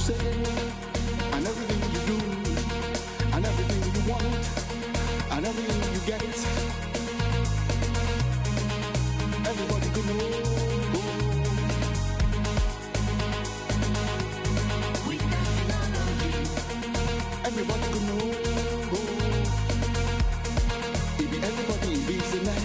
say, and everything you do, and everything you want, and everything you get. Everybody could know. Everybody could know. If everybody in business.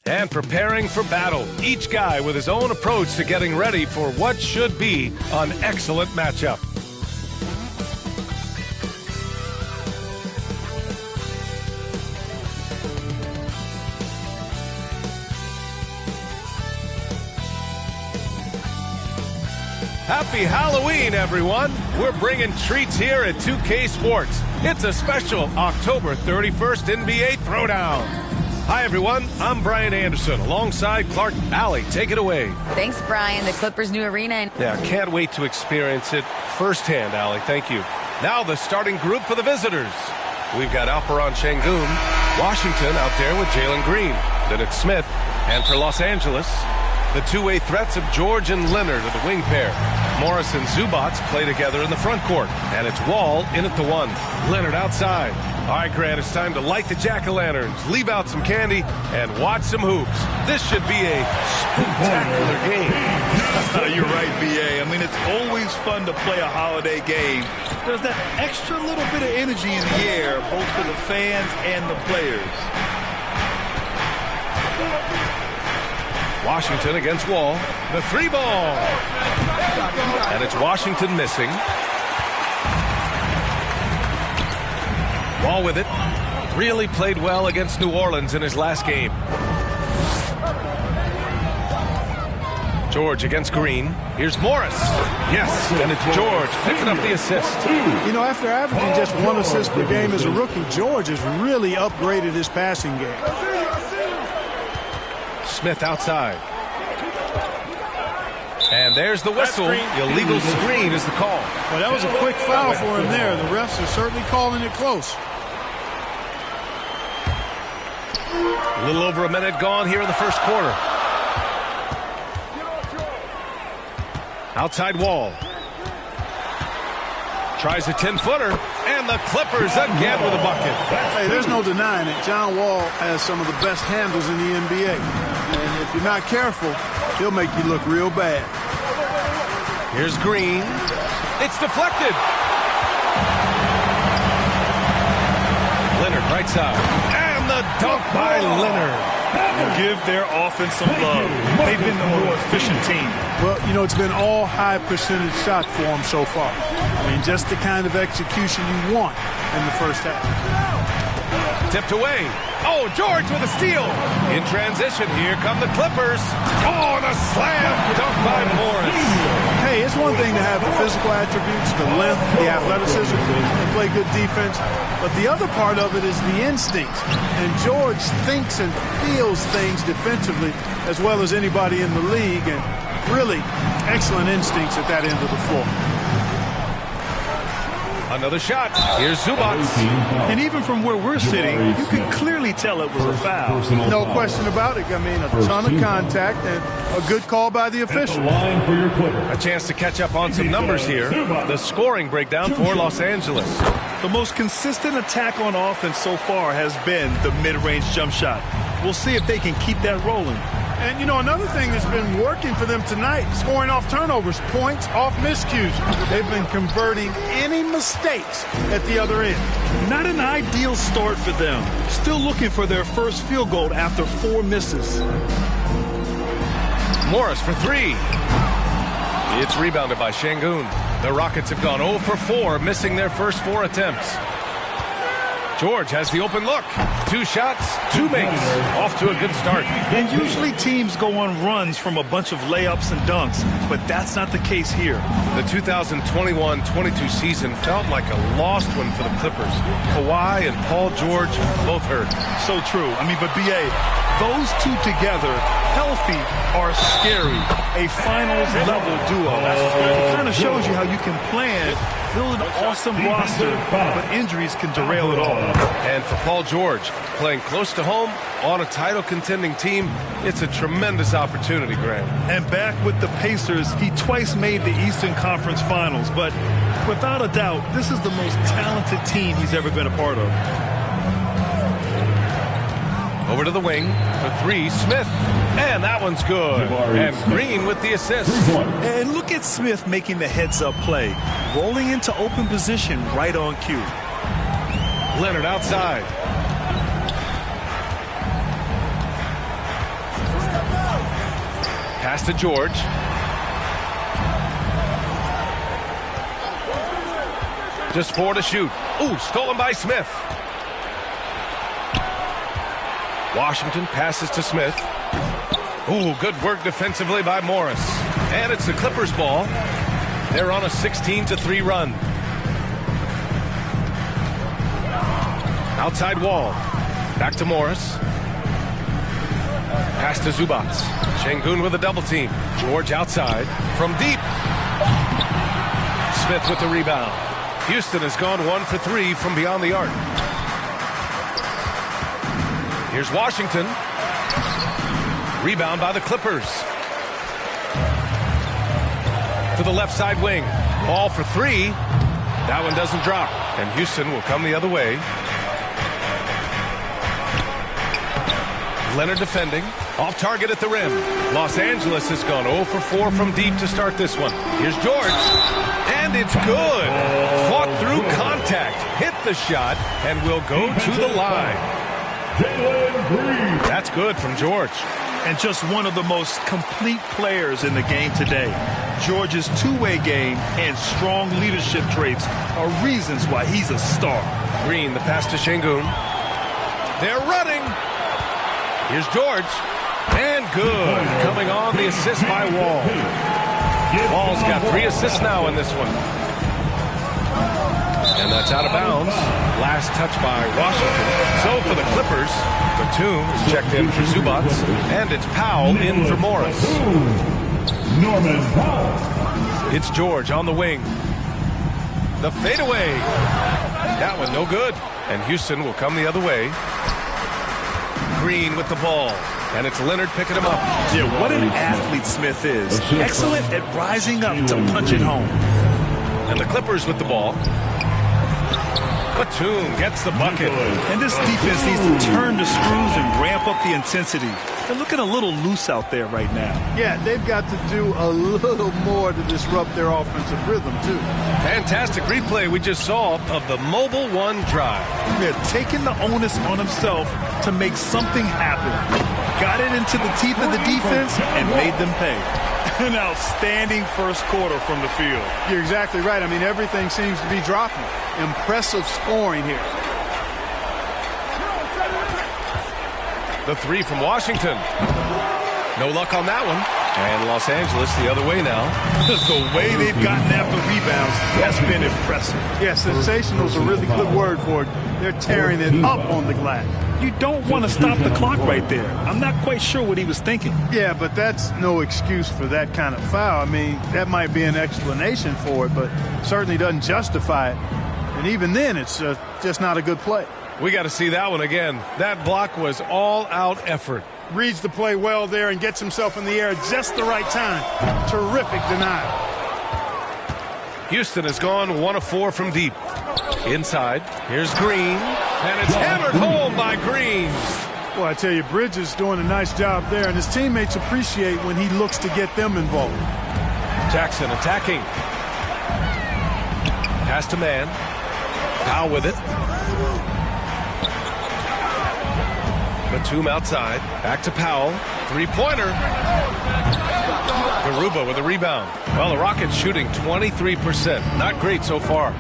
And preparing for battle, each guy with his own approach to getting ready for what should be an excellent matchup. Happy Halloween, everyone! We're bringing treats here at 2K Sports. It's a special October 31st NBA Throwdown. Hi, everyone. I'm Brian Anderson, alongside Clark. Allie, take it away. Thanks, Brian. The Clippers' new arena. Yeah, can't wait to experience it firsthand, Allie. Thank you. Now the starting group for the visitors. We've got Alperon Şengün, Washington out there with Jalen Green. Then it's Smith. And for Los Angeles, the two-way threats of George and Leonard are the wing pair. Morris and Zubac play together in the front court. And it's Wall in at the one. Leonard outside. All right, Grant, it's time to light the jack-o'-lanterns, leave out some candy, and watch some hoops. This should be a spectacular game. You're right, B.A. I mean, it's always fun to play a holiday game. There's that extra little bit of energy in the air, both for the fans and the players. Washington against Wall. The three ball. And it's Washington missing. Wall with it. Really played well against New Orleans in his last game. George against Green. Here's Morris. Yes, and it's George picking up the assist. You know, after averaging just 1 assist per game as a rookie, George has really upgraded his passing game. Smith outside. And there's the whistle. Illegal screen is the call. Well, that was a quick foul for him there. The refs are certainly calling it close. A little over a minute gone here in the first quarter. Outside Wall. Tries a 10-footer. And the Clippers again with a bucket. Hey, there's no denying it. John Wall has some of the best handles in the NBA. And if you're not careful, he'll make you look real bad. Here's Green. It's deflected. Leonard right side. And the dunk by Leonard. Give their offense some love. They've been the more efficient team. Well, you know, it's been all high percentage shots for them so far. I mean, just the kind of execution you want in the first half. Tipped away. Oh, George with a steal. In transition, here come the Clippers. Oh, and a slam dunk by Morris. Hey, it's one thing to have the physical attributes, the length, the athleticism, and play good defense. But the other part of it is the instincts. And George thinks and feels things defensively as well as anybody in the league. And really excellent instincts at that end of the floor. Another shot. Here's Zubac. And even from where we're sitting, you can clearly tell it was a foul. No question about it. I mean, a ton of contact and a good call by the official. A chance to catch up on some numbers here. The scoring breakdown for Los Angeles. The most consistent attack on offense so far has been the mid-range jump shot. We'll see if they can keep that rolling. And, you know, another thing that's been working for them tonight, scoring off turnovers, points off miscues. They've been converting any mistakes at the other end. Not an ideal start for them. Still looking for their first field goal after 4 misses. Morris for 3. It's rebounded by Şengün. The Rockets have gone 0 for 4, missing their first 4 attempts. George has the open look. 2 shots, 2 makes. Off to a good start. And usually teams go on runs from a bunch of layups and dunks, but that's not the case here. The 2021-22 season felt like a lost one for the Clippers. Kawhi and Paul George both hurt. So true. I mean, but B.A., those two together, healthy, are scary. A finals-level duo. It kind of shows you how you can plan, build an awesome roster, but injuries can derail it all. And for Paul George, playing close to home on a title-contending team, it's a tremendous opportunity, Graham. And back with the Pacers, he twice made the Eastern Conference Finals, but without a doubt, this is the most talented team he's ever been a part of. Over to the wing for 3, Smith. And that one's good. And Green with the assist. And look at Smith making the heads-up play, rolling into open position right on cue. Leonard outside. Pass to George. Just 4 to shoot. Ooh, stolen by Smith. Washington passes to Smith. Ooh, good work defensively by Morris. And it's the Clippers' ball. They're on a 16-3 run. Outside wall. Back to Morris. Pass to Zubac. Şengün with a double team. George outside. From deep. Smith with the rebound. Houston has gone 1 for 3 from beyond the arc. Here's Washington. Rebound by the Clippers. To the left side wing. Ball for 3. That one doesn't drop. And Houston will come the other way. Leonard defending. Off target at the rim. Los Angeles has gone 0 for 4 from deep to start this one. Here's George. And it's good. Fought through contact. Hit the shot and will go to the line. That's good from George. And just one of the most complete players in the game today. George's two-way game and strong leadership traits are reasons why he's a star. Green, the pass to Şengün. They're running. Here's George. And good. Coming on the assist by Wall. Wall's got 3 assists now in this one. And that's out of bounds. Last touch by Washington. So for the Clippers, Batum is checked in for Zubac. And it's Powell in for Morris. Norman Powell. It's George on the wing. The fadeaway. That one no good. And Houston will come the other way. Green with the ball. And it's Leonard picking him up. Yeah, what an athlete Smith is. Excellent at rising up to punch it home. And the Clippers with the ball. Batum gets the bucket. And this defense needs to turn the screws and ramp up the intensity. They're looking a little loose out there right now. Yeah, they've got to do a little more to disrupt their offensive rhythm, too. Fantastic replay we just saw of the Mobile One drive. They're taking the onus on himself to make something happen. Got it into the teeth of the defense and made them pay. An outstanding first quarter from the field. You're exactly right. I mean, everything seems to be dropping. Impressive scoring here. The three from Washington. No luck on that one. And Los Angeles the other way now. The way they've gotten after rebounds has been impressive. Yeah, sensational is a really good word for it. They're tearing it up on the glass. You don't want to stop the clock right there. I'm not quite sure what he was thinking. Yeah, but that's no excuse for that kind of foul. I mean, that might be an explanation for it, but certainly doesn't justify it. And even then, it's just not a good play. We got to see that one again. That block was all-out effort. Reads the play well there and gets himself in the air at just the right time. Terrific denial. Houston has gone 1 of 4 from deep. Inside, here's Green, and it's hammered home by Green. Well, I tell you, Bridges doing a nice job there, and his teammates appreciate when he looks to get them involved. Jackson attacking. Pass to man. Powell with it. Batum outside. Back to Powell. Three-pointer. Garuba with a rebound. Well, the Rockets shooting 23%. Not great so far.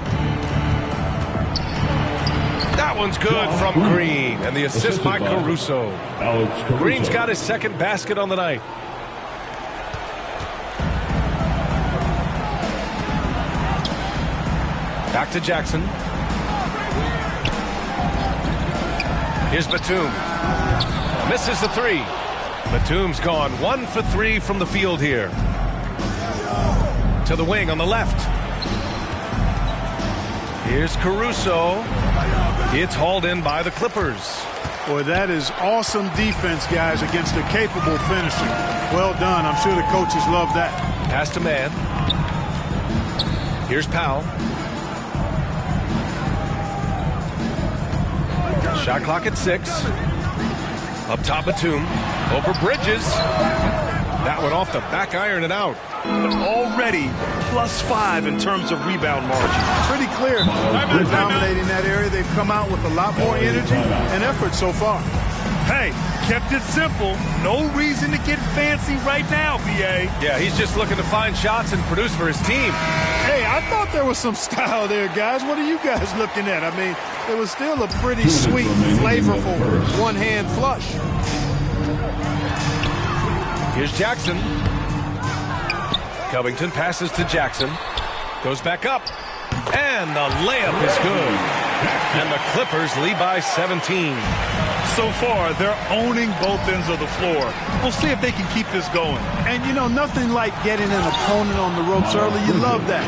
That one's good from Green. And the assist by Caruso. Green's got his second basket on the night. Back to Jackson. Here's Batum. Misses the three. Batum's gone 1 for 3 from the field here. To the wing on the left. Here's Caruso. It's hauled in by the Clippers. Boy, that is awesome defense, guys, against a capable finisher. Well done. I'm sure the coaches love that. Pass to man. Here's Powell. Shot clock at 6. Up top, Batum. Over Bridges. That one off the back iron and out. Already +5 in terms of rebound margin. Pretty clear. They're dominating that area. They've come out with a lot more energy and effort so far. Hey, kept it simple. No reason to get fancy right now, B.A. Yeah, he's just looking to find shots and produce for his team. Hey, I thought there was some style there, guys. What are you guys looking at? I mean, it was still a pretty sweet, flavorful one-hand flush. Here's Jackson. Covington passes to Jackson. Goes back up. And the layup is good. And the Clippers lead by 17. So far, they're owning both ends of the floor. We'll see if they can keep this going. And, you know, nothing like getting an opponent on the ropes early. You love that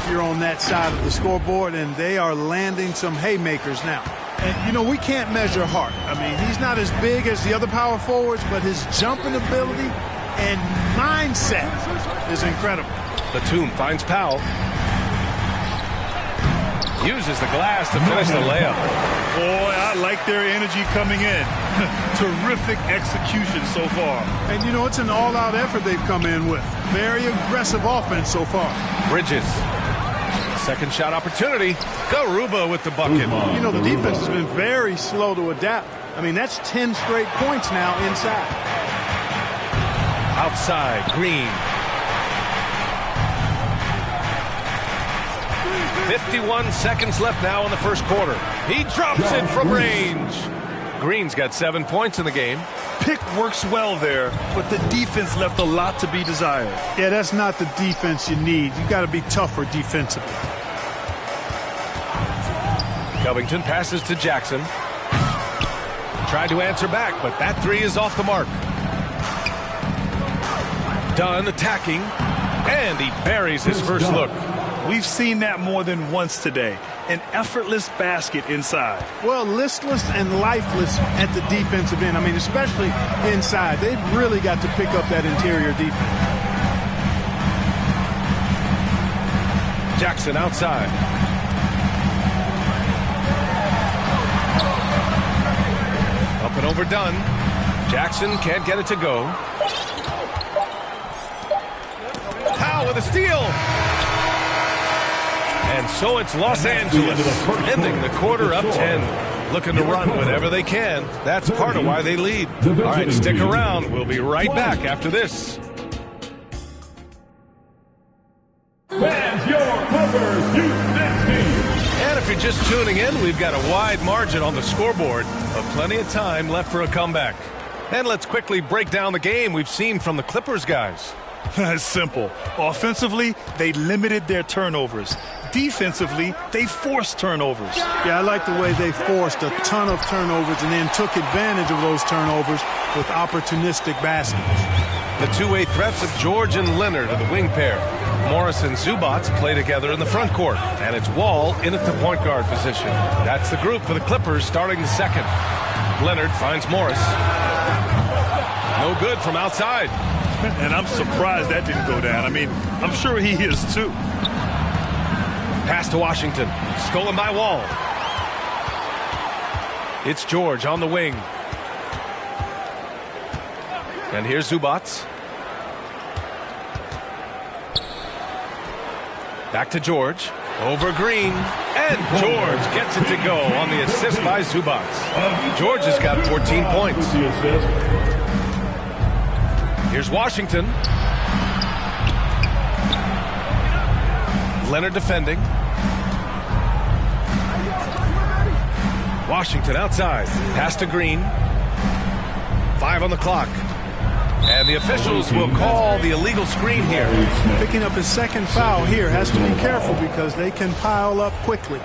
if you're on that side of the scoreboard, and they are landing some haymakers now. And, you know, we can't measure Hart. I mean, he's not as big as the other power forwards, but his jumping ability and mindset is incredible. Batum finds Powell. Uses the glass to finish the layup. Boy, I like their energy coming in. Terrific execution so far. And, you know, it's an all-out effort they've come in with. Very aggressive offense so far. Bridges. Second shot opportunity. Garuba with the bucket. You know, the defense has been very slow to adapt. I mean, that's 10 straight points now inside. Outside, Green. 51 seconds left now in the first quarter. He drops it from range. Green's got 7 points in the game. Pick works well there, but the defense left a lot to be desired. Yeah, that's not the defense you need. You got to be tougher defensively. Covington passes to Jackson. Tried to answer back, but that three is off the mark. Dunn attacking, and he buries his first look. We've seen that more than once today. An effortless basket inside. Well, listless and lifeless at the defensive end. I mean, especially inside. They've really got to pick up that interior defense. Jackson outside. Up and overdone. Jackson can't get it to go. Powell with a steal. And so it's Los Angeles, ending the quarter up 10. Looking to run whenever they can. That's part of why they lead. All right, stick around. We'll be right back after this. Fans, your Clippers Youth Next Team. And if you're just tuning in, we've got a wide margin on the scoreboard, but plenty of time left for a comeback. And let's quickly break down the game we've seen from the Clippers guys. It's simple. Offensively, they limited their turnovers. Defensively, they forced turnovers. Yeah, I like the way they forced a ton of turnovers and then took advantage of those turnovers with opportunistic baskets. The two-way threats of George and Leonard are the wing pair. Morris and Zubats play together in the front court, and it's Wall in at the point guard position. That's the group for the Clippers starting the second. Leonard finds Morris. No good from outside. And I'm surprised that didn't go down. I mean, I'm sure he is too. Pass to Washington. Stolen by Wall. It's George on the wing. And here's Zubats. Back to George. Over Green. And George gets it to go on the assist by Zubats. George has got 14 points. Here's Washington. Leonard defending. Washington outside. Pass to Green. 5 on the clock. And the officials will call the illegal screen here. Picking up his second foul here. Has to be careful because they can pile up quickly.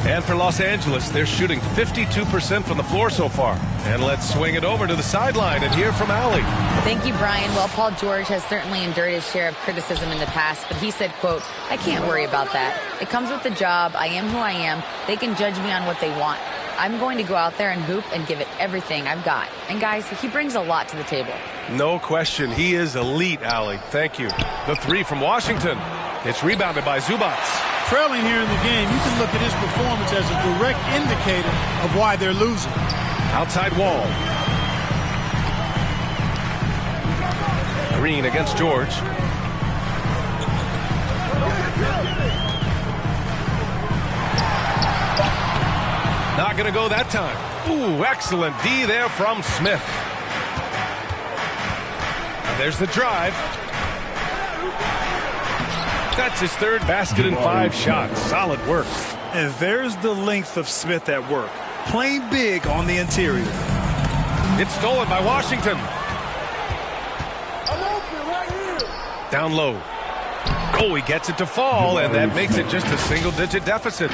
And for Los Angeles, they're shooting 52% from the floor so far. And let's swing it over to the sideline and hear from Allie. Thank you, Brian. Well, Paul George has certainly endured his share of criticism in the past, but he said, quote, "I can't worry about that. It comes with the job. I am who I am. They can judge me on what they want. I'm going to go out there and hoop and give it everything I've got." And guys, he brings a lot to the table. No question. He is elite, Allie. Thank you. The three from Washington. It's rebounded by Zubats. Trailing here in the game, you can look at his performance as a direct indicator of why they're losing. Outside Wall. Green against George. Not going to go that time. Ooh, excellent D there from Smith. And there's the drive. That's his third basket in 5 shots. Solid work. And there's the length of Smith at work. Playing big on the interior. It's stolen by Washington. I'm open right here. Down low. Oh, he gets it to fall, and that makes it just a single-digit deficit.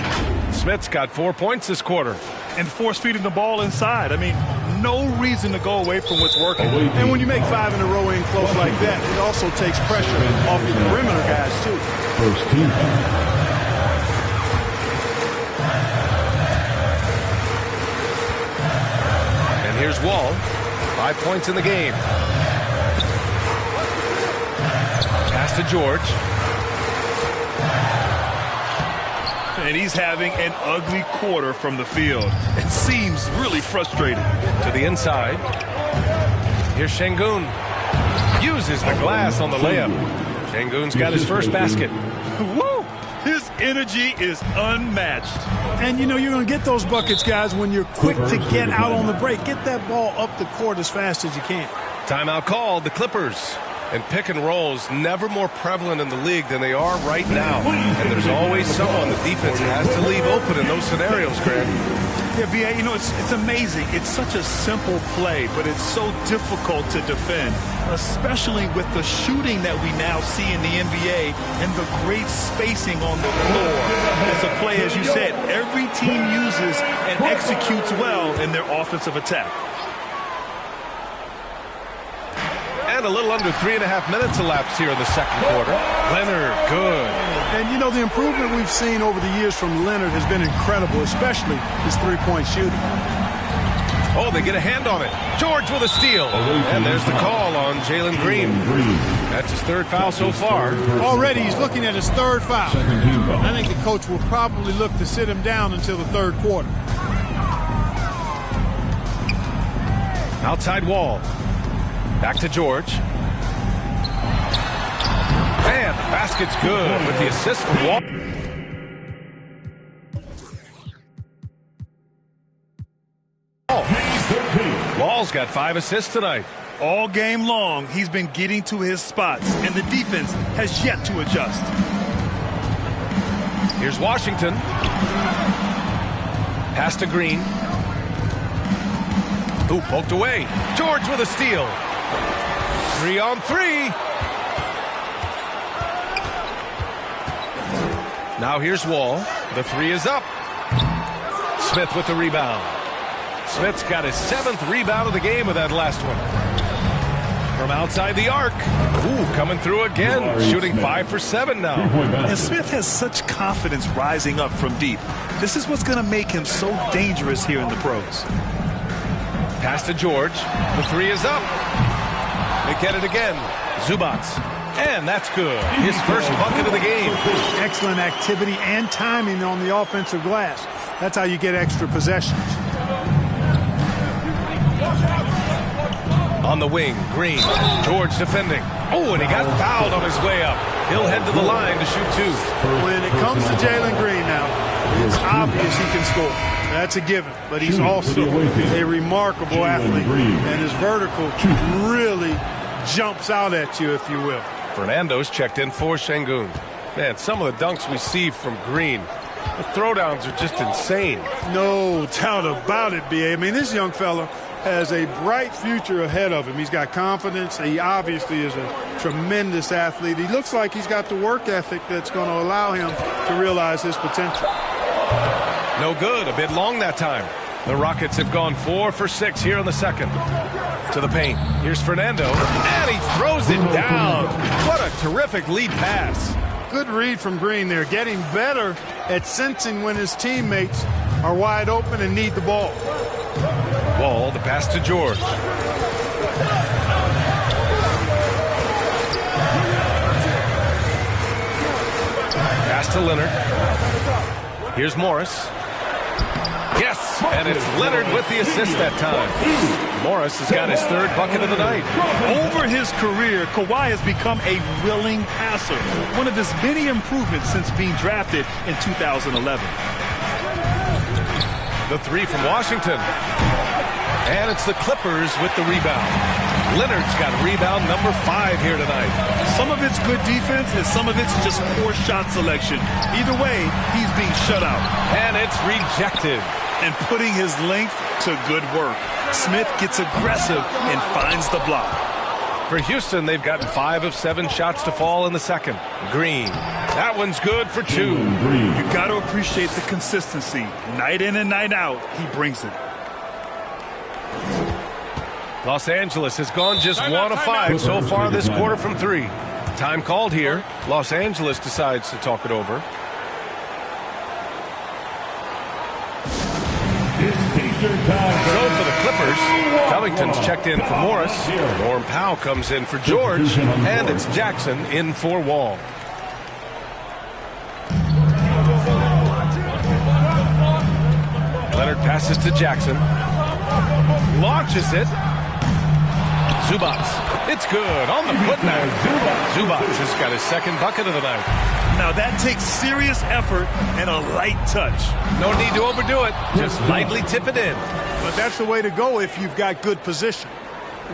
Smith's got 4 points this quarter. And force feeding the ball inside. I mean, no reason to go away from what's working. And when you make 5 in a row in close like that, it also takes pressure off the perimeter guys, too. First team. And here's Wall. 5 points in the game. Pass to George. And he's having an ugly quarter from the field. It seems really frustrating. To the inside. Here's Şengün. Uses the glass on the layup. Şengün's got his first basket. Woo! His energy is unmatched. And, you know, you're going to get those buckets, guys, when you're quick to get out on the break. Get that ball up the court as fast as you can. Timeout called, the Clippers. And pick and rolls never more prevalent in the league than they are right now. And there's always someone the defense has to leave open in those scenarios, Greg. Yeah, B.A., you know, it's amazing. It's such a simple play, but it's so difficult to defend, especially with the shooting that we now see in the NBA and the great spacing on the floor. It's a play, as you said, every team uses and executes well in their offensive attack. And a little under 3.5 minutes elapsed here in the second quarter. Leonard, good. And, you know, the improvement we've seen over the years from Leonard has been incredible, especially his three-point shooting. Oh, they get a hand on it. George with a steal. And there's the call on Jalen Green. That's his third foul so far. Already he's looking at his third foul. I think the coach will probably look to sit him down until the third quarter. Outside Wall. Back to George. And the basket's good with the assist from Wall. Wall's got 5 assists tonight. All game long, he's been getting to his spots, and the defense has yet to adjust. Here's Washington. Pass to Green. Ooh, poked away. George with a steal. 3-on-3. Now here's Wall. The 3 is up. Smith with the rebound. Smith's got his 7th rebound of the game with that last one. From outside the arc. Ooh, coming through again. Shooting 5 for 7 now. And Smith has such confidence rising up from deep. This is what's going to make him so dangerous here in the pros. Pass to George. The 3 is up. They get it again. Zubac. And that's good. His first bucket of the game. Excellent activity and timing on the offensive glass. That's how you get extra possessions. On the wing, Green. George defending. Oh, and he got fouled on his way up. He'll head to the line to shoot 2. When it comes to Jalen Green now, it's obvious he can score. That's a given. But he's also a remarkable athlete. And his vertical really jumps out at you, if you will. Fernando's checked in for Şengün. Man, some of the dunks we see from Green, the throwdowns are just insane. No doubt about it, B.A. I mean, this young fella has a bright future ahead of him. He's got confidence. He obviously is a tremendous athlete. He looks like he's got the work ethic that's going to allow him to realize his potential. No good. A bit long that time. The Rockets have gone 4 for 6 here in the second. To the paint. Here's Fernando. And he throws it down. What a terrific lead pass. Good read from Green there. Getting better at sensing when his teammates are wide open and need the ball. Wall, the pass to George. Pass to Leonard. Here's Morris. Yes, and it's Leonard with the assist that time. Morris has got his 3rd bucket of the night. Over his career, Kawhi has become a willing passer. One of his many improvements since being drafted in 2011. The 3 from Washington. And it's the Clippers with the rebound. Leonard's got rebound number 5 here tonight. Some of it's good defense and some of it's just poor shot selection. Either way, he's being shut out. And it's rejected. And putting his length to good work. Smith gets aggressive and finds the block. For Houston, they've gotten 5 of 7 shots to fall in the second. Green. That one's good for 2. You got to appreciate the consistency. Night in and night out, he brings it. Los Angeles has gone just 1 of 5 so far this quarter from 3. Time called here. Los Angeles decides to talk it over. So for the Clippers, Covington's checked in for Morris. Norm Powell comes in for George. And it's Jackson in for Wall. Leonard passes to Jackson. Launches it. Zubac. It's good on the putback. Zubac has got his 2nd bucket of the night. Now that takes serious effort and a light touch. No need to overdo it. Just lightly tip it in. But that's the way to go if you've got good position.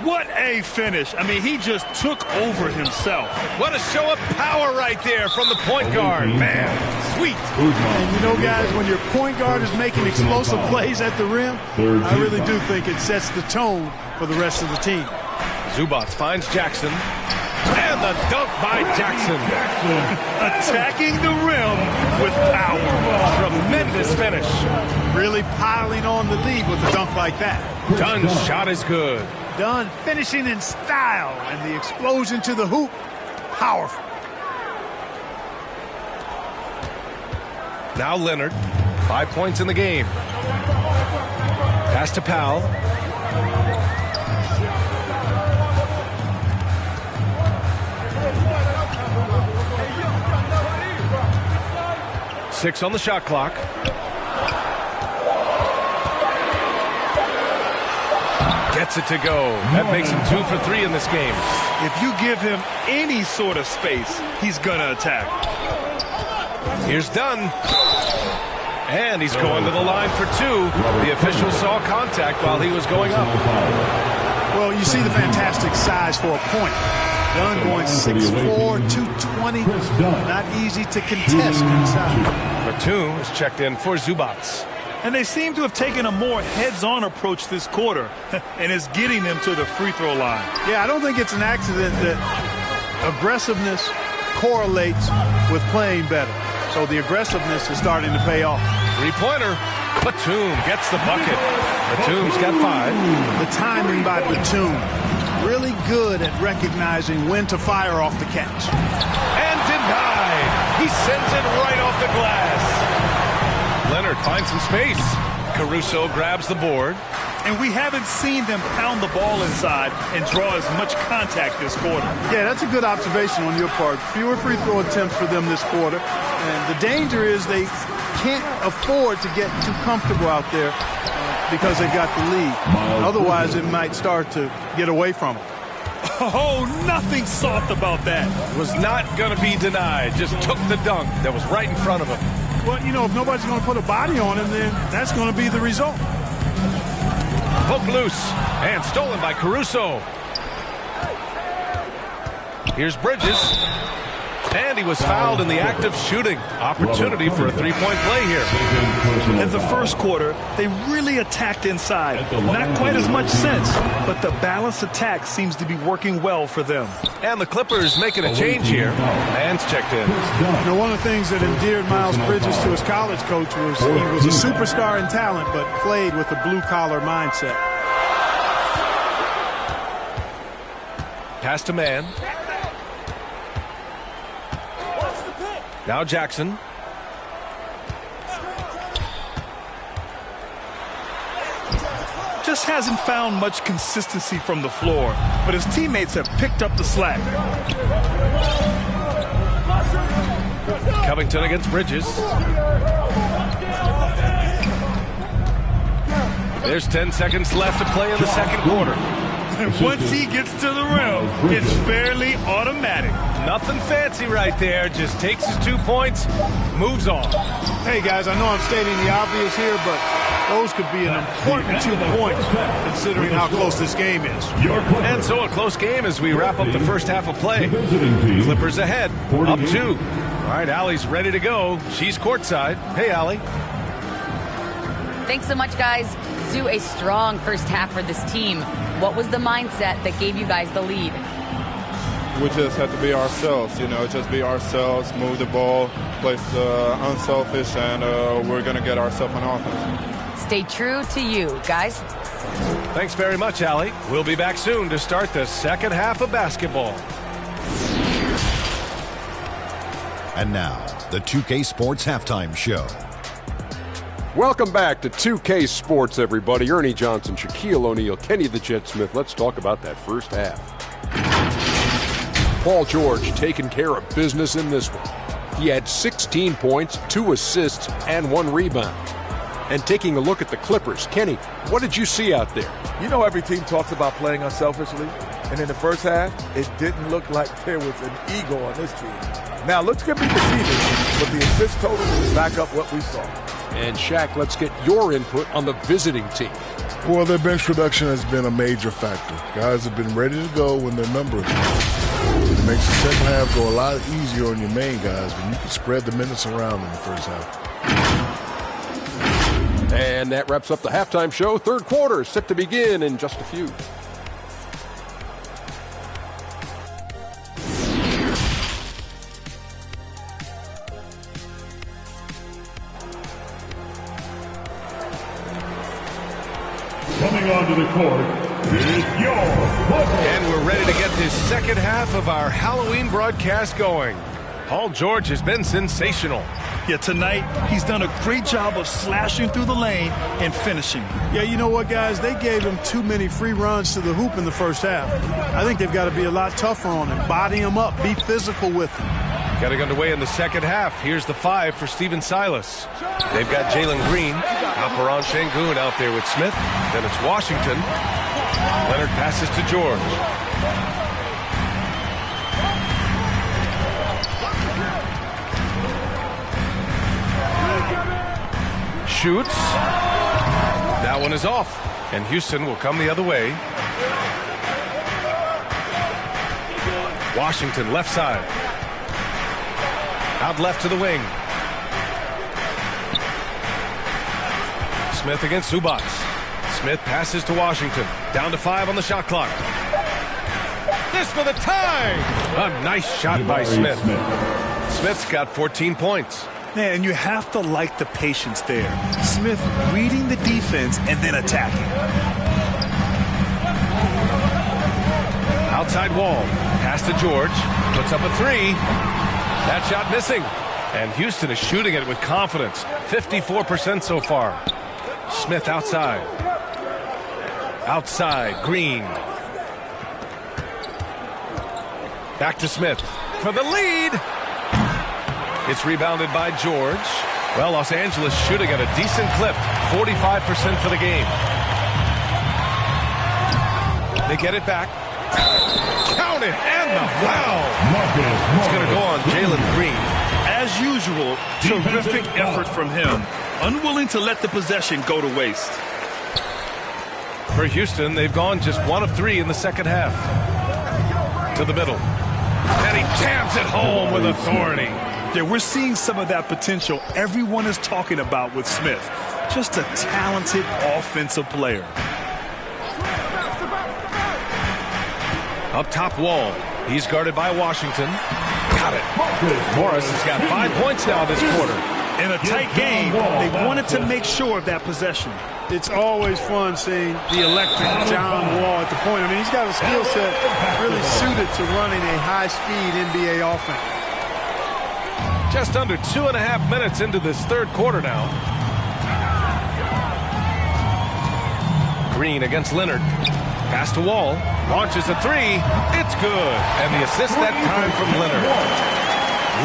What a finish. I mean, he just took over himself. What a show of power right there from the point guard. Man, sweet. And you know, guys, when your point guard is making explosive plays at the rim, I really do think it sets the tone for the rest of the team. Zubac finds Jackson. And the dunk by Jackson. Attacking the rim with power. Tremendous finish. Really piling on the lead with a dunk like that. Dunn's shot is good. Dunn finishing in style, and the explosion to the hoop, powerful. Now Leonard, 5 points in the game. Pass to Powell. Six on the shot clock. gets it to go. That makes him 2 for 3 in this game. If you give him any sort of space, he's going to attack. Here's Dunn. And he's going to the line for 2. The official saw contact while he was going up. Well, you see the fantastic size for a point. Dunn going 6'4", 220. Not easy to contest inside. Batum is checked in for Zubats. And they seem to have taken a more heads-on approach this quarter, and it's getting them to the free throw line. Yeah, I don't think it's an accident that aggressiveness correlates with playing better. So the aggressiveness is starting to pay off. Three-pointer. Batum gets the bucket. Batum's got 5. The timing by Batum. Really good at recognizing when to fire off the catch. And denied. He sends it right off the glass. Leonard finds some space. Caruso grabs the board. And we haven't seen them pound the ball inside and draw as much contact this quarter. Yeah, that's a good observation on your part. Fewer free throw attempts for them this quarter. And the danger is they can't afford to get too comfortable out there because they've got the lead. Otherwise, it might start to get away from them. Oh, nothing soft about that. Was not going to be denied. Just took the dunk that was right in front of him. Well, you know, if nobody's going to put a body on him, then that's going to be the result. Poke loose and stolen by Caruso. Here's Bridges. And he was fouled in the act of shooting. Opportunity for a three-point play here. In the first quarter, they really attacked inside. Not quite as much sense, but the balanced attack seems to be working well for them. And the Clippers making a change here. Man's checked in. You know, one of the things that endeared Miles Bridges to his college coach was he was a superstar in talent, but played with a blue-collar mindset. Pass to man. Now Jackson. Just hasn't found much consistency from the floor, but his teammates have picked up the slack. Covington against Bridges. There's 10 seconds left to play in the second quarter. Once he gets to the rim, it's fairly automatic. Nothing fancy right there. Just takes his 2 points, moves on. Hey, guys, I know I'm stating the obvious here, but those could be an important 2 points considering how close this game is. And so a close game as we wrap up the first half of play. Clippers ahead, up 2. All right, Allie's ready to go. She's courtside. Hey, Allie. Thanks so much, guys. Zoo, a strong first half for this team. What was the mindset that gave you guys the lead? We just have to be ourselves, you know, just be ourselves, move the ball, play unselfish, and we're going to get ourselves an offense. Stay true to you, guys. Thanks very much, Allie. We'll be back soon to start the second half of basketball. And now, the 2K Sports Halftime Show. Welcome back to 2K Sports, everybody. Ernie Johnson, Shaquille O'Neal, Kenny the Jet Smith. Let's talk about that first half. Paul George taking care of business in this one. He had 16 points, 2 assists, and 1 rebound. And taking a look at the Clippers, Kenny, what did you see out there? You know, every team talks about playing unselfishly, and in the first half, it didn't look like there was an ego on this team. Now, looks could be deceiving, but the assist total will back up what we saw. And Shaq, let's get your input on the visiting team. Well, their bench production has been a major factor. Guys have been ready to go when their number is gone. It makes the second half go a lot easier on your main guys when you can spread the minutes around in the first half. And that wraps up the halftime show. Third quarter set to begin in just a few. Coming onto the court is your Clippers. And we're ready to get this second half of our Halloween broadcast going. Paul George has been sensational. Yeah, tonight he's done a great job of slashing through the lane and finishing. Yeah, you know what, guys? They gave him too many free runs to the hoop in the first half. I think they've got to be a lot tougher on him, body him up, be physical with him. Getting underway in the second half. Here's the 5 for Steven Silas. They've got Jalen Green, Alperon Şengün out there with Smith. Then it's Washington. Leonard passes to George. Shoots. That one is off. And Houston will come the other way. Washington left side. Out left to the wing. Smith against Zubac. Smith passes to Washington. Down to 5 on the shot clock. This for the tie. A nice shot by Smith. Smith's got 14 points. Man, you have to like the patience there. Smith reading the defense and then attacking. Outside wall. Pass to George. Puts up a 3. That shot missing. And Houston is shooting it with confidence. 54% so far. Smith outside. Outside. Green. Back to Smith for the lead. It's rebounded by George. Well, Los Angeles shooting at a decent clip. 45% for the game. They get it back. Count it, and the foul. It's going to go on Jalen Green. As usual, terrific effort from him. Unwilling to let the possession go to waste. For Houston, they've gone just 1 of 3 in the second half. To the middle. And he jams it home with authority. Yeah, we're seeing some of that potential everyone is talking about with Smith. Just a talented offensive player. Up top wall. He's guarded by Washington. Got it. Morris has got 5 points now this quarter. In a tight game, they wanted to make sure of that possession. It's always fun seeing the electric John Wall at the point. I mean, he's got a skill set really suited to running a high-speed NBA offense. Just under 2.5 minutes into this third quarter now. Green against Leonard. Pass to Wall. Launches a 3. It's good. And the assist that time from Leonard.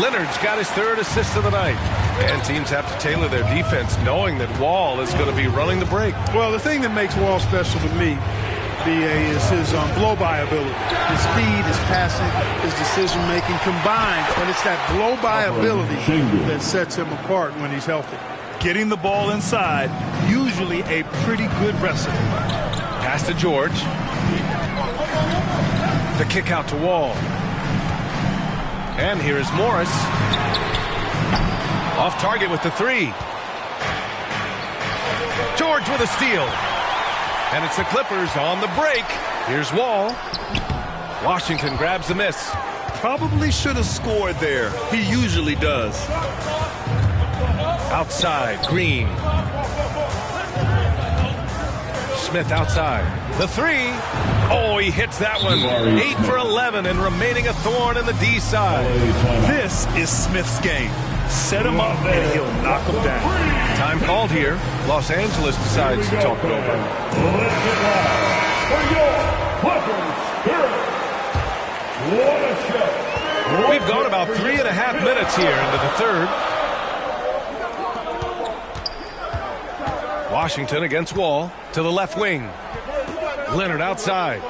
Leonard's got his 3rd assist of the night. And teams have to tailor their defense knowing that Wall is going to be running the break. Well, the thing that makes Wall special to me, BA, is his blow-by ability. His speed, his passing, his decision-making combined. But it's that blow-by ability that sets him apart when he's healthy. Getting the ball inside, usually a pretty good recipe. Pass to George. The kick out to Wall. And here is Morris. Off target with the 3. George with a steal. And it's the Clippers on the break. Here's Wall. Washington grabs the miss. Probably should have scored there. He usually does. Outside, Green. Smith outside. The 3. Oh, he hits that one. 8 for 11 and remaining a thorn in the D side. This is Smith's game. Set him up and he'll knock him down. Time called here. Los Angeles decides to talk it over. We've gone about 3.5 minutes here into the third. Washington against Wall to the left wing. Leonard outside.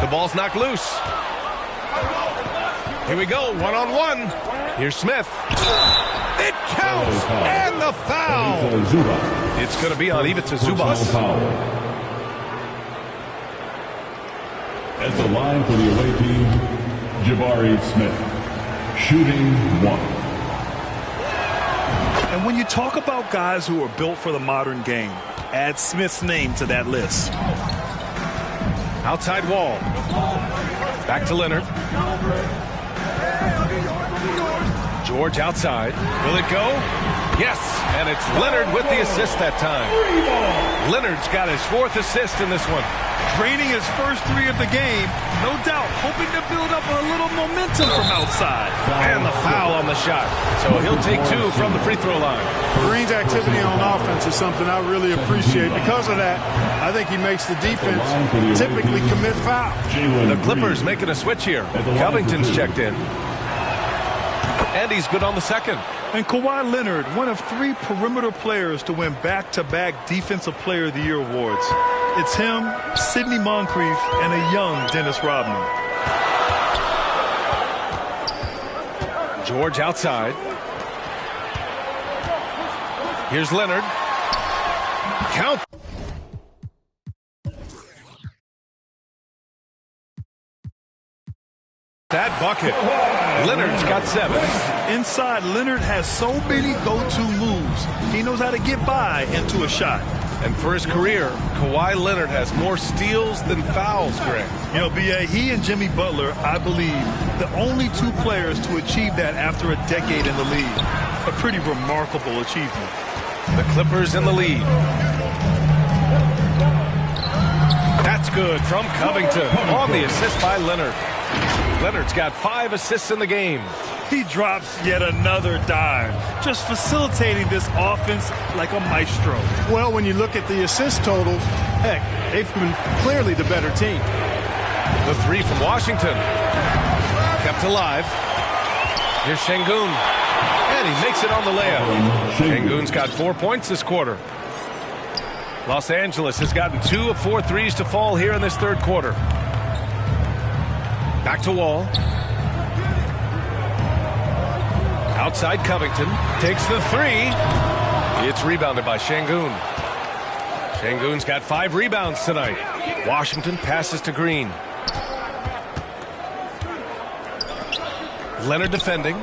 The ball's knocked loose. Here we go, 1-on-1. Here's Smith. It counts, and the foul. It's going to be on Ivica Zubac. At the line for the away team, Jabari Smith, shooting 1. And when you talk about guys who are built for the modern game, add Smith's name to that list. Outside Wall. Back to Leonard. George outside. Will it go? Yes, and it's Leonard with the assist that time. Leonard's got his 4th assist in this one. Draining his first 3 of the game, no doubt hoping to build up a little momentum from outside. And the foul on the shot. So he'll take 2 from the free throw line. Green's activity on offense is something I really appreciate. Because of that, I think he makes the defense typically commit fouls. The Clippers making a switch here. Covington's checked in. And he's good on the second. And Kawhi Leonard, one of 3 perimeter players to win back-to-back Defensive Player of the Year awards. It's him, Sidney Moncrief, and a young Dennis Rodman. George outside. Here's Leonard. Count. That bucket. Leonard's got 7. Inside, Leonard has so many go-to moves. He knows how to get by into a shot. And for his career, Kawhi Leonard has more steals than fouls, Greg. You know, B.A., he and Jimmy Butler, I believe, the only 2 players to achieve that after a decade in the league. A pretty remarkable achievement. The Clippers in the lead. That's good from Covington on the assist by Leonard. Leonard's got 5 assists in the game. He drops yet another dime, just facilitating this offense like a maestro. Well, when you look at the assist totals, heck, they've been clearly the better team. The 3 from Washington. Kept alive. Here's Şengün. And he makes it on the layup. Şengün's got 4 points this quarter. Los Angeles has gotten 2 of 4 threes to fall here in this third quarter. Back to Wall. Outside Covington. Takes the 3. It's rebounded by Şengün. Şengün's got 5 rebounds tonight. Washington passes to Green. Leonard defending.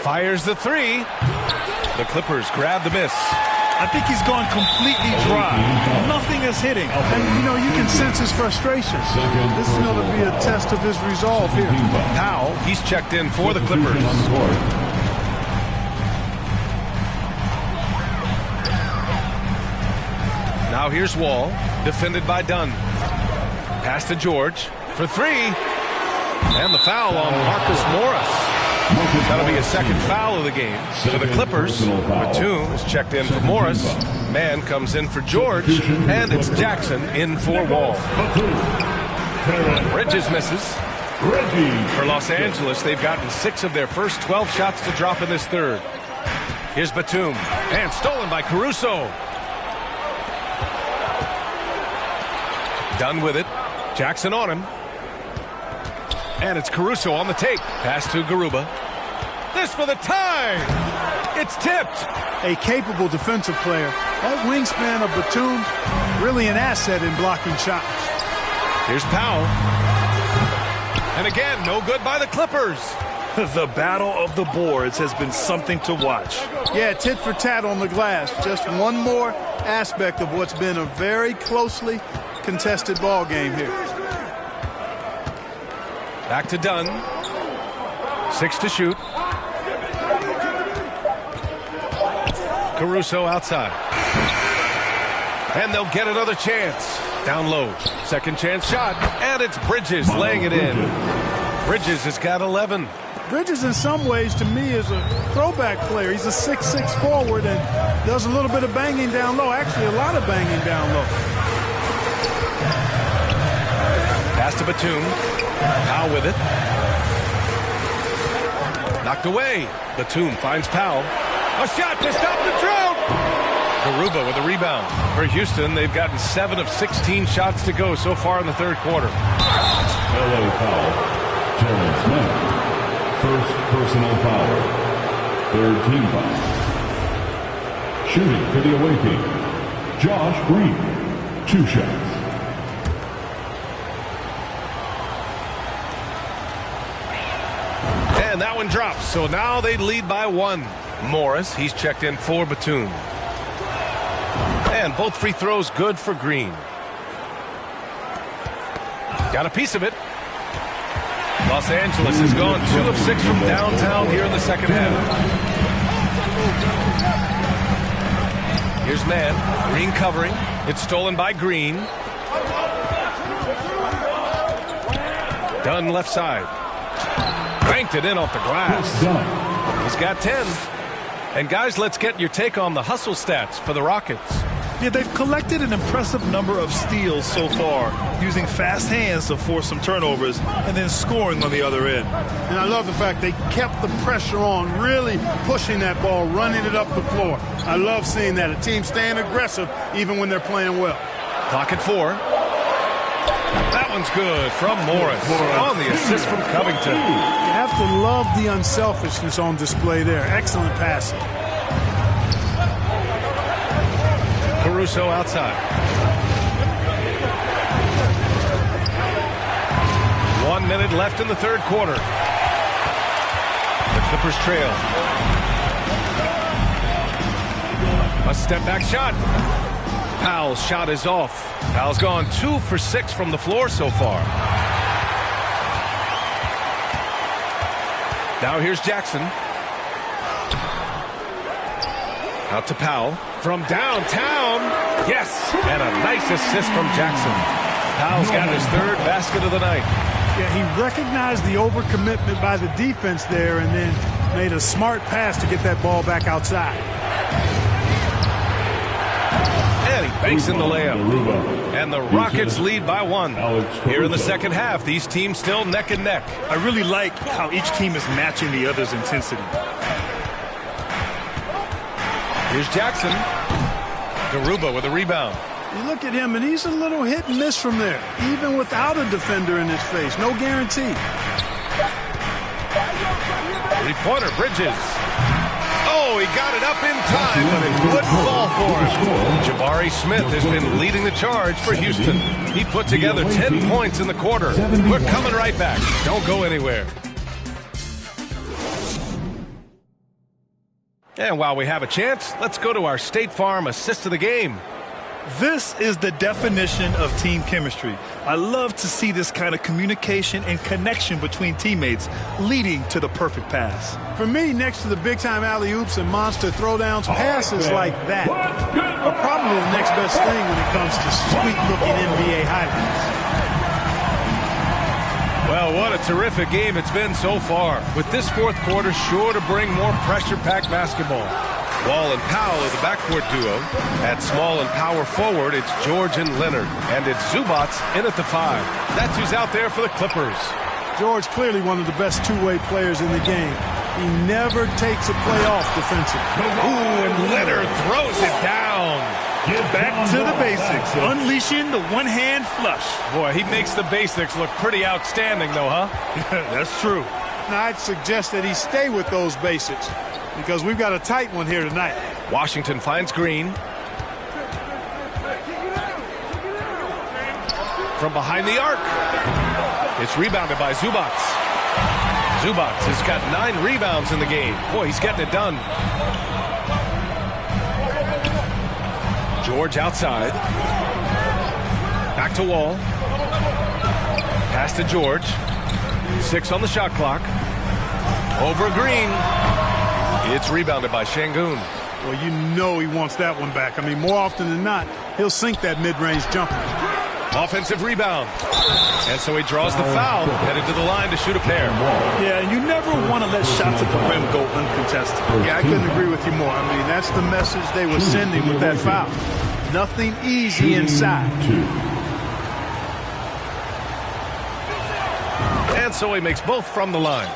Fires the 3. The Clippers grab the miss. I think he's gone completely dry. Nothing is hitting. And, you know, you can sense his frustration. This is going to be a test of his resolve here. Powell, he's checked in for the Clippers. Now here's Wall, defended by Dunn. Pass to George for 3. And the foul on Marcus Morris. That'll be a second foul of the game. For the Clippers, Batum is checked in for Morris. Man comes in for George. And it's Jackson in for Wall. Bridges misses. For Los Angeles, they've gotten 6 of their first 12 shots to drop in this third. Here's Batum. And stolen by Caruso. Done with it. Jackson on him. And it's Caruso on the take. Pass to Garuba. This for the tie. It's tipped. A capable defensive player. That wingspan of Batum, really an asset in blocking shots. Here's Powell. And again, no good by the Clippers. The battle of the boards has been something to watch. Yeah, tit for tat on the glass. Just one more aspect of what's been a very closely contested ball game here. Back to Dunn. 6 to shoot. Caruso outside. And they'll get another chance. Down low. Second chance shot. And it's Bridges laying it in. Bridges has got 11. Bridges, in some ways, to me, is a throwback player. He's a 6'6" forward and does a little bit of banging down low. Actually, a lot of banging down low. Pass to Batum. Powell with it. Knocked away. Batum finds Powell. A shot to stop the drought. Garuba with a rebound. For Houston, they've gotten 7 of 16 shots to go so far in the third quarter. LA foul. Jalen Smith. First personal foul. Third team foul. Shooting for the away team. Josh Green. 2 shots. And that one drops. So now they lead by 1. Morris, he's checked in for Batum. And both free throws good for Green. Got a piece of it. Los Angeles has gone 2 of 6 from downtown here in the second half. Here's Man. Green covering. It's stolen by Green. Dunn left side. Banked it in off the glass. He's got 10. And guys, let's get your take on the hustle stats for the Rockets. Yeah, they've collected an impressive number of steals so far, using fast hands to force some turnovers and then scoring on the other end. And I love the fact they kept the pressure on, really pushing that ball, running it up the floor. I love seeing that. A team staying aggressive even when they're playing well. Clock at 4. That one's good from Morris on the assist from Covington. You have to love the unselfishness on display there. Excellent passing. Caruso outside. 1 minute left in the third quarter. The Clippers trail. A step back shot. Powell's shot is off. Powell's gone 2 for 6 from the floor so far. Now here's Jackson. Out to Powell from downtown. Yes, and a nice assist from Jackson. Powell's got his third basket of the night. Yeah, he recognized the overcommitment by the defense there and then made a smart pass to get that ball back outside. And he banks in the layup. And the Rockets lead by 1. Here in the second half, these teams still neck and neck. I really like how each team is matching the other's intensity. Here's Jackson. Garuba with a rebound. You look at him, and he's a little hit and miss from there, even without a defender in his face. No guarantee. Three-pointer, Bridges. Oh, he got it up in time, but it wouldn't fall for him. Jabari Smith has been leading the charge for Houston. He put together 10 points in the quarter. We're coming right back. Don't go anywhere. And while we have a chance, let's go to our State Farm assist of the game. This is the definition of team chemistry. I love to see this kind of communication and connection between teammates leading to the perfect pass. For me, next to the big-time alley-oops and monster throwdowns, passes like that are probably the next best thing when it comes to sweet-looking NBA highlights. Well, what a terrific game it's been so far. With this fourth quarter sure to bring more pressure-packed basketball. Wall and Powell are the backcourt duo. At small and power forward, it's George and Leonard. And it's Zubac in at the 5. That's who's out there for the Clippers. George clearly one of the best two-way players in the game. He never takes a play off defensively. Ooh, and Leonard throws it down. Get back to the basics. Unleashing the one-hand flush. Boy, he makes the basics look pretty outstanding, though, huh? That's true. Now, I'd suggest that he stay with those basics because we've got a tight one here tonight. Washington finds Green. From behind the arc. It's rebounded by Zubac. Zubac has got 9 rebounds in the game. Boy, he's getting it done. George outside. Back to Wall. Pass to George. 6 on the shot clock. Over Green. It's rebounded by Şengün. Well, you know he wants that one back. I mean, more often than not, he'll sink that mid-range jumper. Offensive rebound. And so he draws the foul, headed to the line to shoot a pair. Yeah, you never want to let shots at the rim go uncontested. Yeah, I couldn't agree with you more. I mean, that's the message they were sending with that foul. Nothing easy inside. And so he makes both from the line.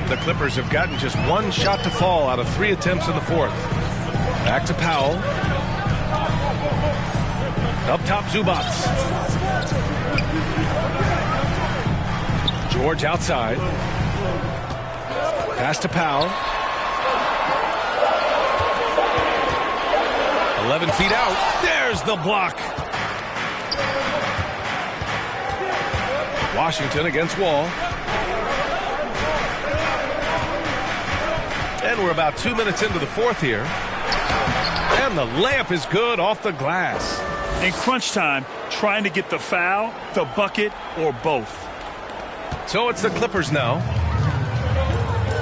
The Clippers have gotten just 1 shot to fall out of 3 attempts in the fourth. Back to Powell. Up top, Zubac. George outside. Pass to Powell. 11 feet out. There's the block. Washington against Wall. And we're about 2 minutes into the fourth here. And the layup is good off the glass. In crunch time, trying to get the foul, the bucket, or both. So it's the Clippers now.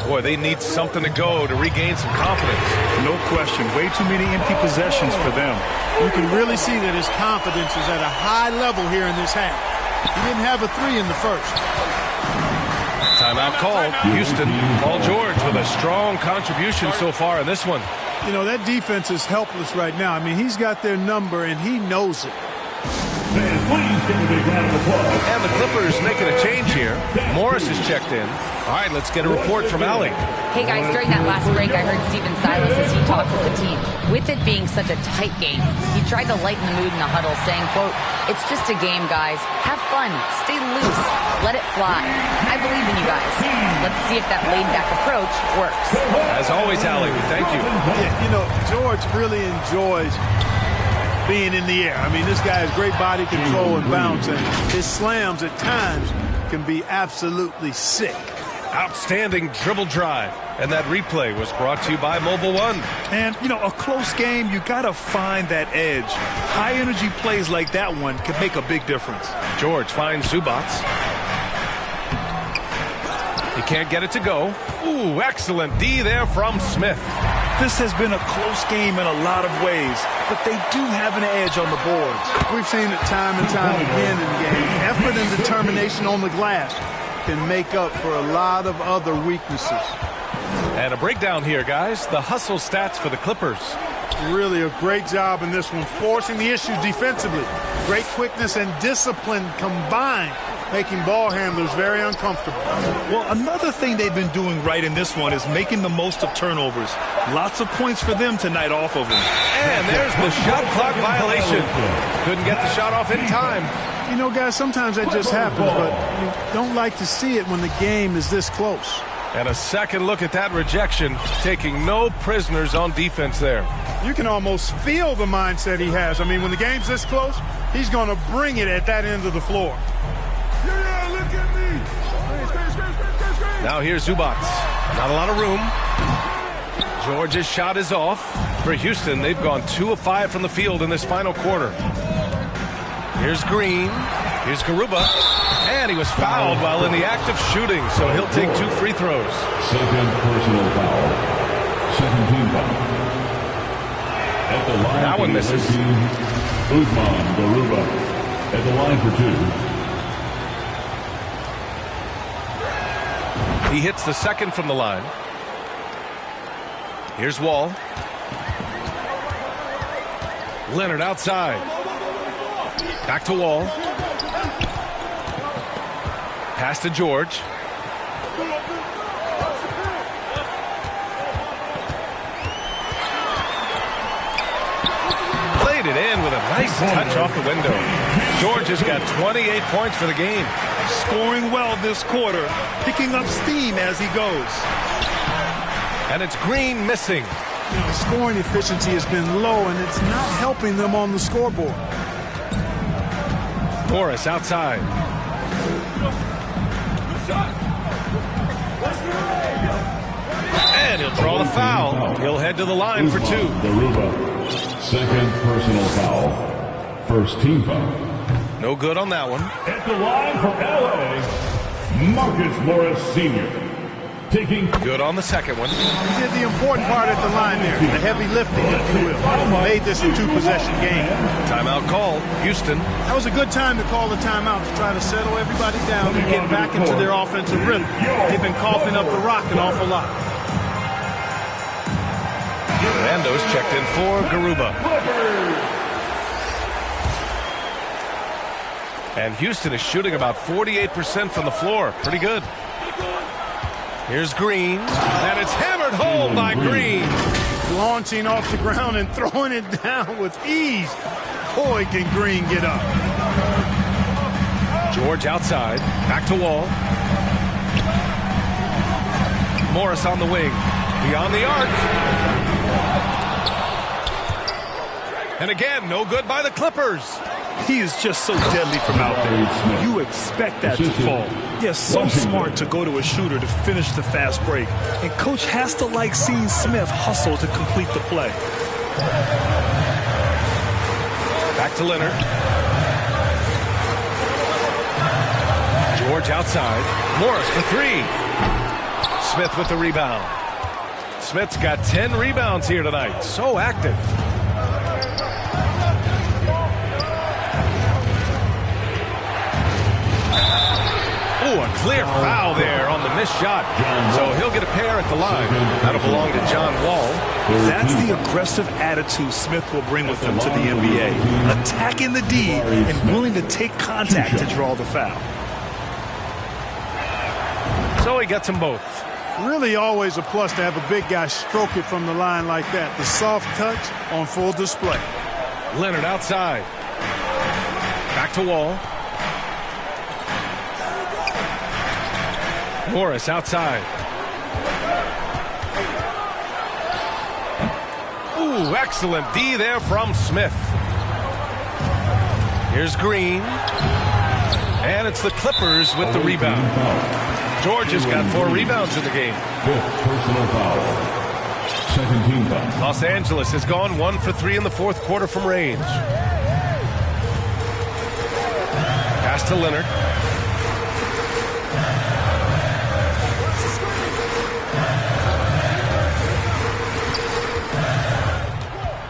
Boy, they need something to go to regain some confidence. No question. Way too many empty possessions for them. You can really see that his confidence is at a high level here in this half. He didn't have a 3 in the first. Timeout called. Houston. Paul George with a strong contribution so far in this one. You know, that defense is helpless right now. I mean, he's got their number, and he knows it. And the Clippers making a change here. Morris is checked in. All right, let's get a report from Allie. Hey, guys, during that last break, I heard Stephen Silas as he talked with the team. With it being such a tight game, he tried to lighten the mood in the huddle, saying, quote, "It's just a game, guys. Have fun. Stay loose. Let it fly. I believe in you guys. Let's see if that laid-back approach works." As always, Allie, we thank you. Yeah, you know, George really enjoys being in the air. I mean, this guy has great body control and bounce, and his slams at times can be absolutely sick. Outstanding dribble drive. And that replay was brought to you by Mobile One. And, you know, a close game, you got to find that edge. High-energy plays like that one can make a big difference. George finds Zubats. He can't get it to go. Ooh, excellent D there from Smith. This has been a close game in a lot of ways, but they do have an edge on the boards. We've seen it time and time again in games. Effort and determination on the glass can make up for a lot of other weaknesses. And a breakdown here, guys. The hustle stats for the Clippers. Really a great job in this one, forcing the issue defensively. Great quickness and discipline combined, making ball handlers very uncomfortable. Well, another thing they've been doing right in this one is making the most of turnovers. Lots of points for them tonight off of them. And there's the shot clock violation. Couldn't get the shot off in time. You know, guys, sometimes that just happens, but you don't like to see it when the game is this close. And a second look at that rejection, taking no prisoners on defense there. You can almost feel the mindset he has. I mean, when the game's this close, he's going to bring it at that end of the floor. Yeah, look at me. Now here's Zubats. Not a lot of room. George's shot is off. For Houston, they've gone 2 of 5 from the field in this final quarter. Here's Green. Here's Garuba. And he was fouled while in the act of shooting, so he'll take 2 free throws. Second personal foul. Second team foul. At the line that one misses. Usman Garuba at the line for 2. He hits the second from the line. Here's Wall. Leonard outside. Back to Wall. Pass to George. Played it in with a nice touch off the window. George has got 28 points for the game. Scoring well this quarter, picking up steam as he goes. And it's Green missing. You know, scoring efficiency has been low, and it's not helping them on the scoreboard. Morris outside. And he'll draw the foul. He'll head to the line for 2. Garuba, second personal foul. First team foul. No good on that one. At the line for LA, Marcus Morris Sr. Taking good on the second one. He did the important part at the line there, the heavy lifting, if you will. Made this a 2-possession game. Timeout called. Houston. That was a good time to call the timeout to try to settle everybody down and get back into their offensive rhythm. They've been coughing up the rock an awful lot. Rando's checked in for Garuba. And Houston is shooting about 48% from the floor. Pretty good. Here's Green, and it's hammered home by Green. Launching off the ground and throwing it down with ease. Boy, can Green get up. George outside, back to Wall. Morris on the wing, beyond the arc. And again, no good by the Clippers. He is just so deadly from out there. You expect that to fall. Yeah, so smart to go to a shooter to finish the fast break. And coach has to like seeing Smith hustle to complete the play. Back to Leonard. George outside. Morris for 3. Smith with the rebound. Smith's got 10 rebounds here tonight. So active. clear foul there on the missed shot. So he'll get a pair at the line. That'll belong to John Wall. That's the aggressive attitude Smith will bring with him to the NBA. Attacking the D and willing to take contact to draw the foul. So he gets them both. Really always a plus to have a big guy stroke it from the line like that. The soft touch on full display. Leonard outside. Back to Wall. Morris outside. Ooh, excellent D there from Smith. Here's Green. And it's the Clippers with the rebound. George has got 4 rebounds in the game. 5th personal foul. 2nd team foul. Los Angeles has gone 1 for 3 in the 4th quarter from range. Pass to Leonard.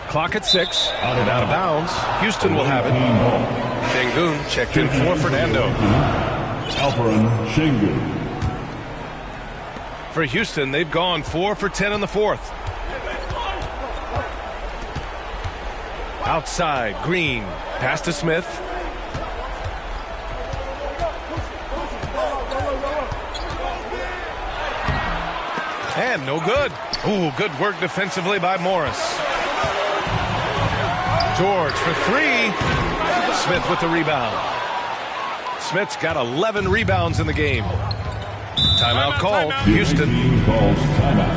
Clock at 6. And out of bounds. Houston will have it. Şengün checked in for Fernando. Alperen Şengün. For Houston, they've gone 4 for 10 in the 4th. Outside, Green. Pass to Smith. And no good. Ooh, good work defensively by Morris. George for 3. Smith with the rebound. Smith's got 11 rebounds in the game. Timeout called. Houston. Calls timeout.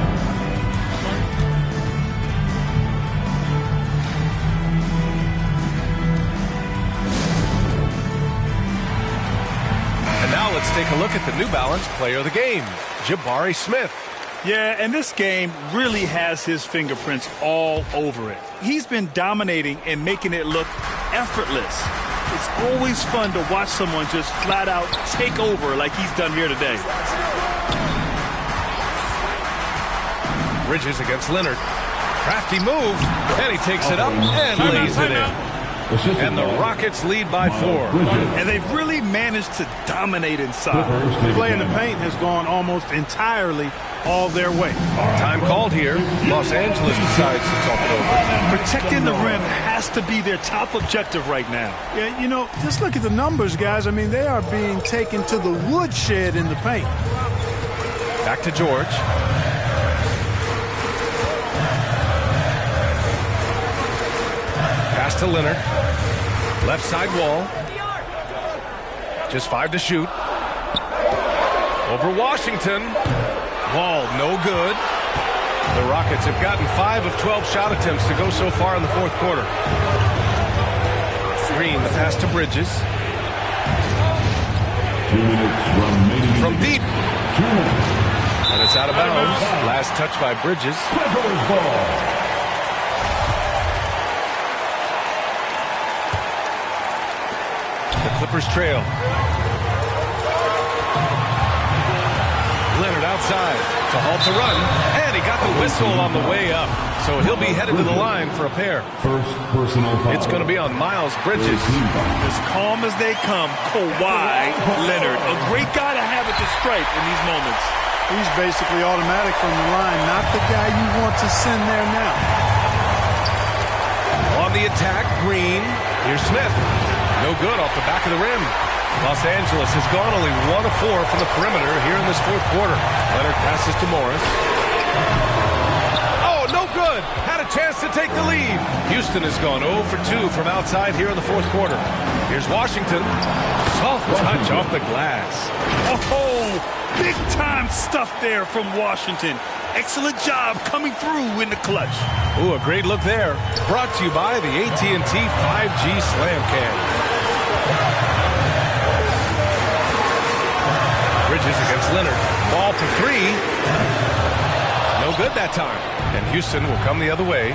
And now let's take a look at the New Balance player of the game, Jabari Smith. Yeah, and this game really has his fingerprints all over it. He's been dominating and making it look effortless. It's always fun to watch someone just flat out take over like he's done here today. Bridges against Leonard. Crafty move, and he takes it up and lays it in. And the Rockets lead by 4. And they've really managed to dominate inside. The play in the paint has gone almost entirely all their way. Time called here. Los Angeles decides to talk it over. Protecting the rim has to be their top objective right now. Yeah, you know, just look at the numbers, guys. I mean, they are being taken to the woodshed in the paint. Back to George. Pass to Leonard. Left side Wall. Just 5 to shoot. Over Washington. Wall, no good. The Rockets have gotten 5 of 12 shot attempts to go so far in the 4th quarter. Green, the pass to Bridges. 2 minutes remaining. From deep. 2 minutes. And it's out of bounds. Last touch by Bridges. Clippers ball. The Clippers trail. Leonard outside to halt the run, and he got the whistle on the way up. So he'll be headed to the line for a pair. First personal foul. It's going to be on Miles Bridges. As calm as they come, Kawhi Leonard. A great guy to have at the stripe in these moments. He's basically automatic from the line, not the guy you want to send there now. On the attack, Green. Here's Smith. No good off the back of the rim. Los Angeles has gone only 1 of 4 from the perimeter here in this 4th quarter. Leonard passes to Morris. Oh, no good. Had a chance to take the lead. Houston has gone 0 for 2 from outside here in the 4th quarter. Here's Washington. Soft touch off the glass. Oh, big-time stuff there from Washington. Excellent job coming through in the clutch. Ooh, a great look there. Brought to you by the AT&T 5G Slam Cam. Bridges against Leonard. Ball for 3. No good that time. And Houston will come the other way.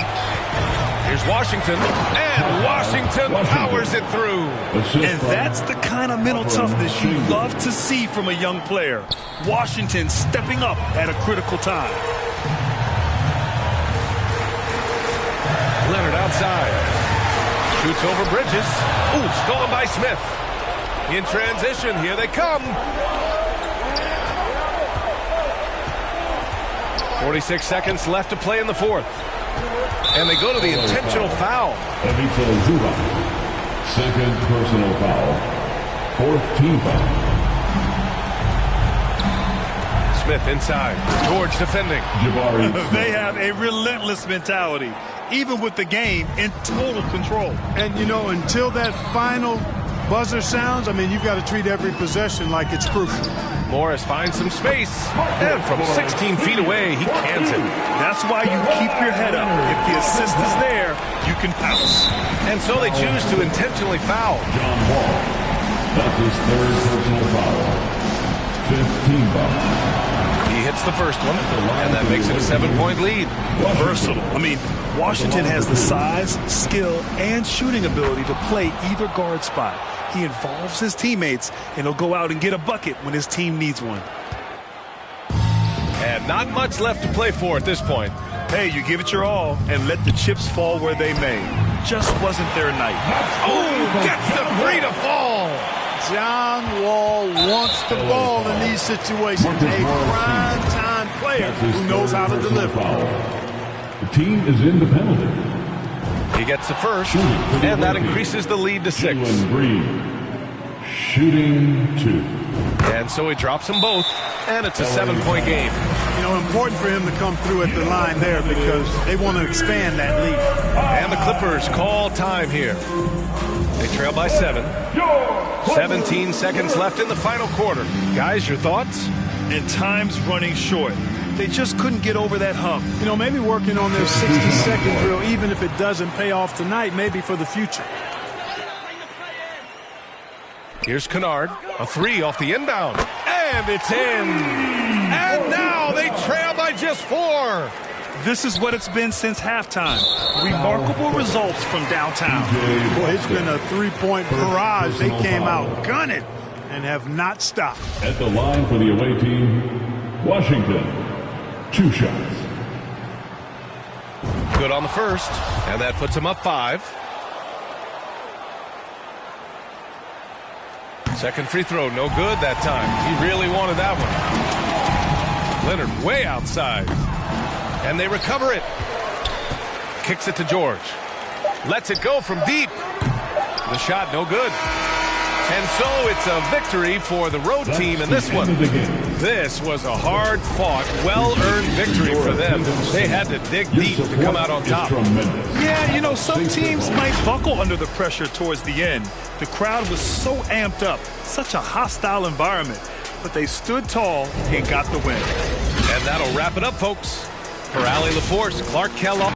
Here's Washington. And Washington powers it through. And that's the kind of mental toughness you love to see from a young player. Washington stepping up at a critical time. Leonard outside. Shoots over Bridges. Ooh, stolen by Smith. In transition, here they come. 46 seconds left to play in the fourth. And they go to the intentional foul. Second personal foul. Fourth team foul. Smith inside. George defending. They have a relentless mentality, even with the game in total control. And, you know, until that final buzzer sounds, I mean, you've got to treat every possession like it's crucial. Morris finds some space. And from 16 feet away, he cans it. That's why you keep your head up. If the assist is there, you can pounce. And so they choose to intentionally foul. John Wall. That's his third personal foul. Fifth team foul. He hits the first one, and that makes it a 7-point lead. Versatile. I mean, Washington has the size, skill, and shooting ability to play either guard spot. He involves his teammates, and he'll go out and get a bucket when his team needs one. And not much left to play for at this point. Hey, you give it your all and let the chips fall where they may. Just wasn't their night. Oh, gets the three to fall. John Wall wants the ball in these situations. A prime-time player who knows how to deliver. The team is in the penalty. He gets the first, and that increases the lead to 6. Shooting 2. And so he drops them both, and it's a 7-point game. You know, important for him to come through at the line there because they want to expand that lead. And the Clippers call time here. They trail by 7. 17 seconds left in the final quarter. Guys, your thoughts? And time's running short. They just couldn't get over that hump. You know, maybe working on their 60-second drill, even if it doesn't pay off tonight, maybe for the future. Here's Kennard. A 3 off the inbound. And it's in. And now they trail by just 4. This is what it's been since halftime. Remarkable results from downtown. Boy, it's been a three-point barrage. They came out gunning and have not stopped. At the line for the away team, Washington. 2 shots. Good on the first, and that puts him up 5. Second free throw, no good that time. He really wanted that one. Leonard way outside. And they recover it. Kicks it to George. Lets it go from deep. The shot, no good. And so it's a victory for the road team in this one. This was a hard-fought, well-earned victory for them. They had to dig deep to come out on top. Yeah, you know, some teams might buckle under the pressure towards the end. The crowd was so amped up, such a hostile environment. But they stood tall and got the win. And that'll wrap it up, folks. For Allie LaForce, Clark Kellogg.